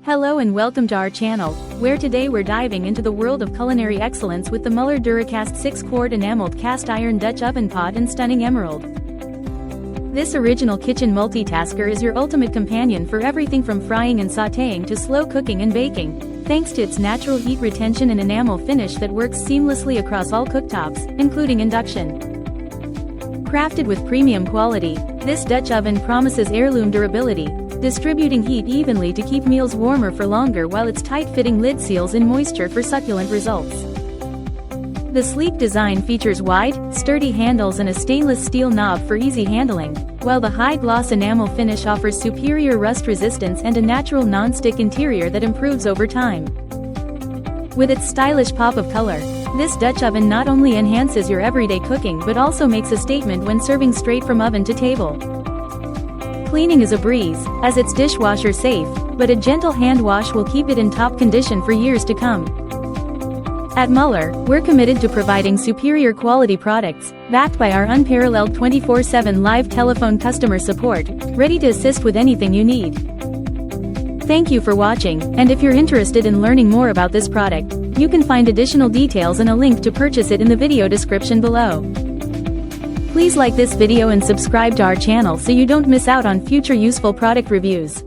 Hello and welcome to our channel, where today we're diving into the world of culinary excellence with the Mueller DuraCast 6-quart enameled cast iron Dutch oven pot and stunning emerald. This original kitchen multitasker is your ultimate companion for everything from frying and sautéing to slow cooking and baking, thanks to its natural heat retention and enamel finish that works seamlessly across all cooktops, including induction. Crafted with premium quality, this Dutch oven promises heirloom durability, distributing heat evenly to keep meals warmer for longer while its tight-fitting lid seals in moisture for succulent results. The sleek design features wide, sturdy handles and a stainless steel knob for easy handling, while the high-gloss enamel finish offers superior rust resistance and a natural non-stick interior that improves over time. With its stylish pop of color, this Dutch oven not only enhances your everyday cooking but also makes a statement when serving straight from oven to table. Cleaning is a breeze, as it's dishwasher safe, but a gentle hand wash will keep it in top condition for years to come. At Mueller, we're committed to providing superior quality products, backed by our unparalleled 24/7 live telephone customer support, ready to assist with anything you need. Thank you for watching, and if you're interested in learning more about this product, you can find additional details and a link to purchase it in the video description below. Please like this video and subscribe to our channel so you don't miss out on future useful product reviews.